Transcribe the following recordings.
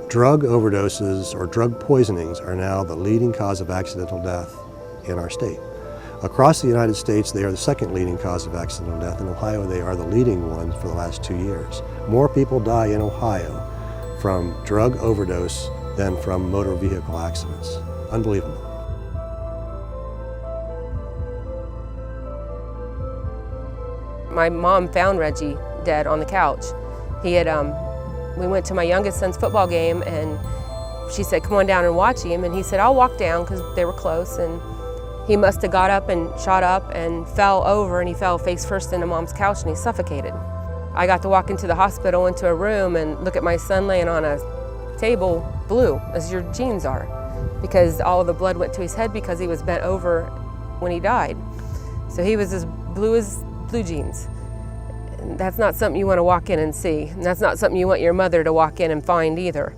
Drug overdoses or drug poisonings are now the leading cause of accidental death in our state. Across the United States, they are the second leading cause of accidental death. In Ohio, they are the leading one for the last 2 years. More people die in Ohio from drug overdose than from motor vehicle accidents. Unbelievable. My mom found Reggie dead on the couch. He had, we went to my youngest son's football game and she said, come on down and watch him. And he said, I'll walk down because they were close. And he must have got up and shot up and fell over, and he fell face first into Mom's couch and he suffocated. I got to walk into the hospital, into a room and look at my son laying on a table, blue, as your jeans are, because all of the blood went to his head because he was bent over when he died. So he was as blue jeans. And that's not something you want to walk in and see. And that's not something you want your mother to walk in and find either.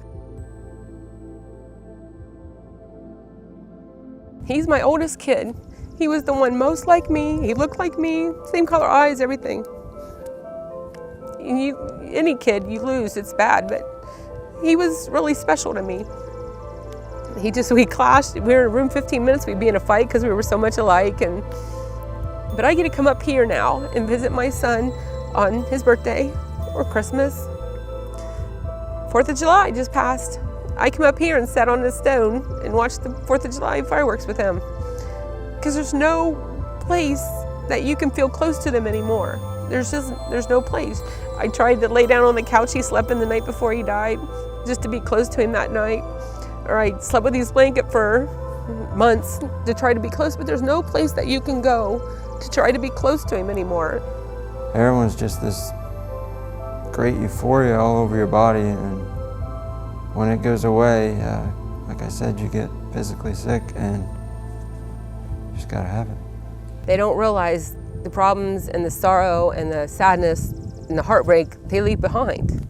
He's my oldest kid. He was the one most like me. He looked like me, same color eyes, everything. Any kid you lose, it's bad, but he was really special to me. We clashed. We were in a room 15 minutes, we'd be in a fight because we were so much alike. But I get to come up here now and visit my son on his birthday or Christmas. 4th of July just passed. I come up here and sat on a stone and watched the 4th of July fireworks with him. Because there's no place that you can feel close to them anymore. There's no place. I tried to lay down on the couch he slept in the night before he died, just to be close to him that night. Or I slept with his blanket for months to try to be close, but there's no place that you can go to try to be close to him anymore. Heroin's just this great euphoria all over your body, and when it goes away, like I said, you get physically sick and you just gotta have it. They don't realize the problems and the sorrow and the sadness and the heartbreak they leave behind.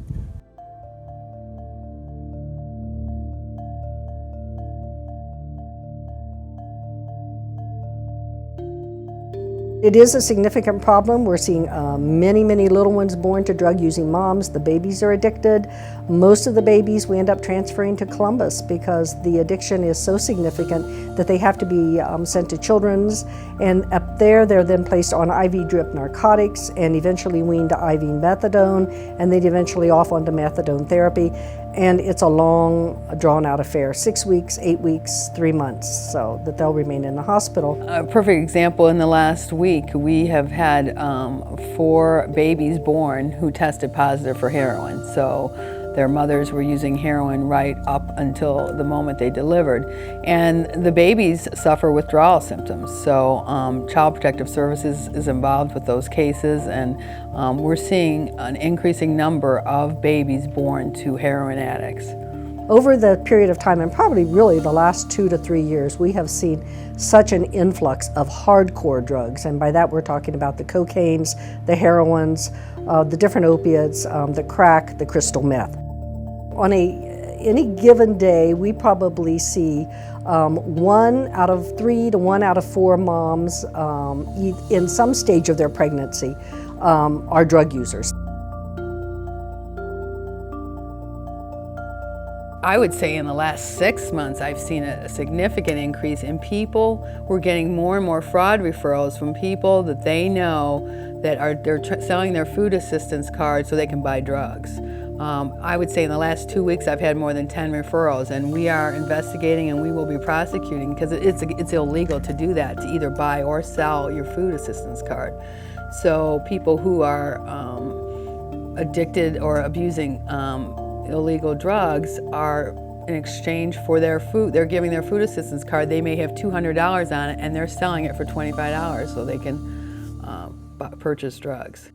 It is a significant problem. We're seeing many, many little ones born to drug-using moms. The babies are addicted. Most of the babies we end up transferring to Columbus because the addiction is so significant that they have to be sent to Children's. And up there, they're then placed on IV drip narcotics and eventually weaned to IV methadone, and they'd eventually off onto methadone therapy. And it's a long, drawn-out affair, 6 weeks, 8 weeks, 3 months, so that they'll remain in the hospital. A perfect example, in the last week, we have had 4 babies born who tested positive for heroin. So their mothers were using heroin right up until the moment they delivered. And the babies suffer withdrawal symptoms. So Child Protective Services is involved with those cases, and we're seeing an increasing number of babies born to heroin addicts. Over the period of time, and probably really the last 2 to 3 years, we have seen such an influx of hardcore drugs. And by that we're talking about the cocaines, the heroins, the different opiates, the crack, the crystal meth. On any given day, we probably see 1 out of 3 to 1 out of 4 moms in some stage of their pregnancy are drug users. I would say in the last 6 months, I've seen a significant increase in people. We're getting more and more fraud referrals from people that they know that they're selling their food assistance card so they can buy drugs. I would say in the last 2 weeks, I've had more than 10 referrals, and we are investigating and we will be prosecuting because it's illegal to do that, to either buy or sell your food assistance card. So people who are addicted or abusing illegal drugs are, in exchange for their food, they're giving their food assistance card. They may have $200 on it and they're selling it for $25 so they can purchase drugs.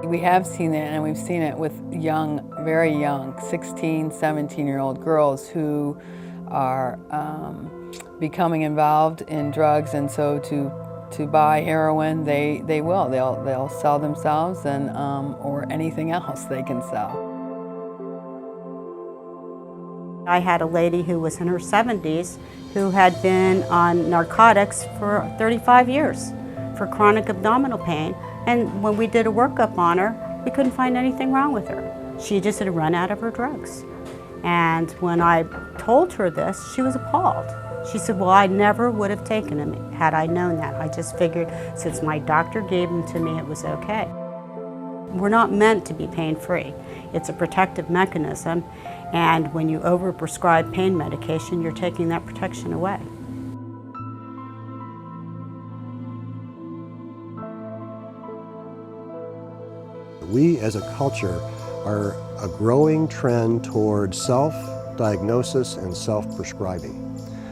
We have seen that, and we've seen it with young, very young, 16, 17-year-old girls who are becoming involved in drugs, and so to buy heroin, they'll sell themselves and or anything else they can sell. I had a lady who was in her 70s who had been on narcotics for 35 years for chronic abdominal pain. And when we did a workup on her, We couldn't find anything wrong with her. She just had run out of her drugs. And when I told her this, she was appalled. She said, well, I never would have taken them had I known that. I just figured since my doctor gave them to me, it was okay. We're not meant to be pain-free. It's a protective mechanism, and when you overprescribe pain medication, you're taking that protection away. We as a culture are a growing trend towards self-diagnosis and self-prescribing.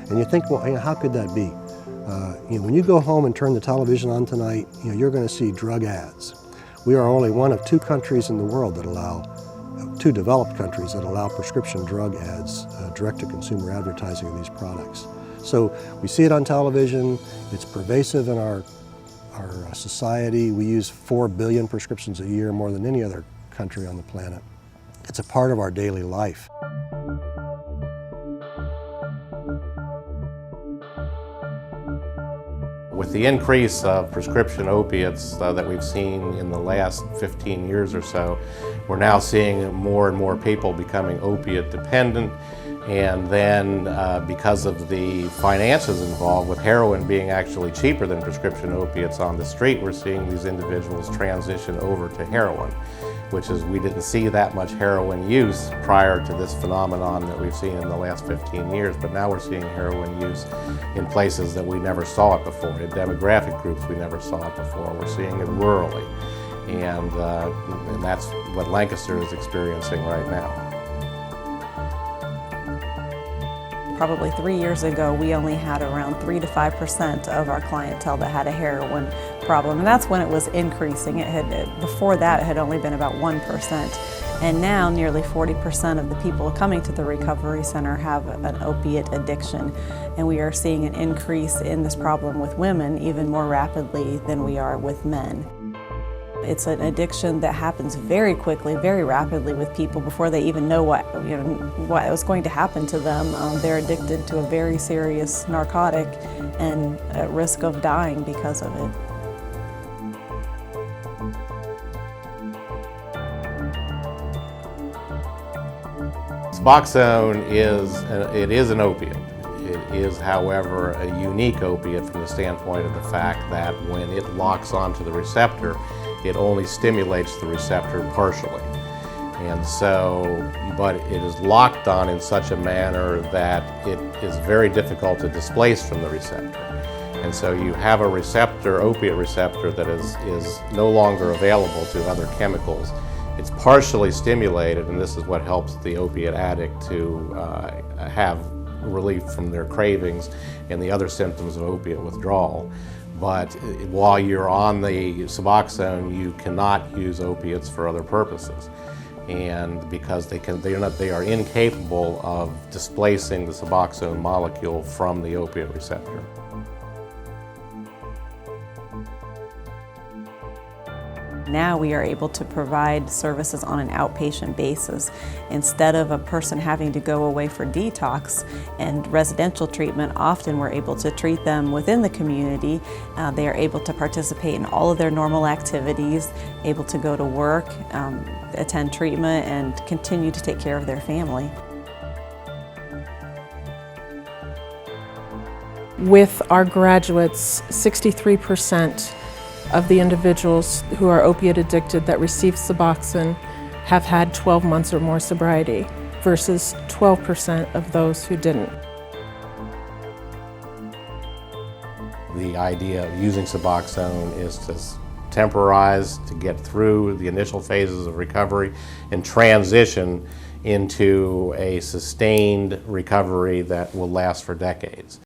And you think, well, how could that be? When you go home and turn the television on tonight, you're going to see drug ads. We are only one of 2 countries in the world that allow, 2 developed countries that allow prescription drug ads, direct-to-consumer advertising of these products. So we see it on television, it's pervasive in our society. We use 4 billion prescriptions a year, more than any other country on the planet. It's a part of our daily life. With the increase of prescription opiates that we've seen in the last 15 years or so, we're now seeing more and more people becoming opiate dependent. And then because of the finances involved, with heroin being actually cheaper than prescription opiates on the street, we're seeing these individuals transition over to heroin, which is, we didn't see that much heroin use prior to this phenomenon that we've seen in the last 15 years, but now we're seeing heroin use in places that we never saw it before, in demographic groups we never saw it before. We're seeing it rurally, and that's what Lancaster is experiencing right now. Probably 3 years ago, we only had around 3 to 5% of our clientele that had a heroin problem, and that's when it was increasing. Before that, it had only been about 1%, and now nearly 40% of the people coming to the recovery center have an opiate addiction, and we are seeing an increase in this problem with women even more rapidly than we are with men. It's an addiction that happens very quickly, very rapidly with people before they even know what was going to happen to them. They're addicted to a very serious narcotic and at risk of dying because of it. Suboxone is an opiate. It is, however, a unique opiate from the standpoint of the fact that when it locks onto the receptor, it only stimulates the receptor partially. And so, but it is locked on in such a manner that it is very difficult to displace from the receptor. And so you have a receptor, opiate receptor, that is no longer available to other chemicals. It's partially stimulated, and this is what helps the opiate addict to have relief from their cravings and the other symptoms of opiate withdrawal. But while you're on the Suboxone, you cannot use opiates for other purposes, and because they are incapable of displacing the Suboxone molecule from the opiate receptor. Now we are able to provide services on an outpatient basis. Instead of a person having to go away for detox and residential treatment, often we're able to treat them within the community. They are able to participate in all of their normal activities, able to go to work, attend treatment, and continue to take care of their family. With our graduates, 63% of the individuals who are opiate addicted that receive Suboxone have had 12 months or more sobriety versus 12% of those who didn't. The idea of using Suboxone is to temporize, to get through the initial phases of recovery and transition into a sustained recovery that will last for decades.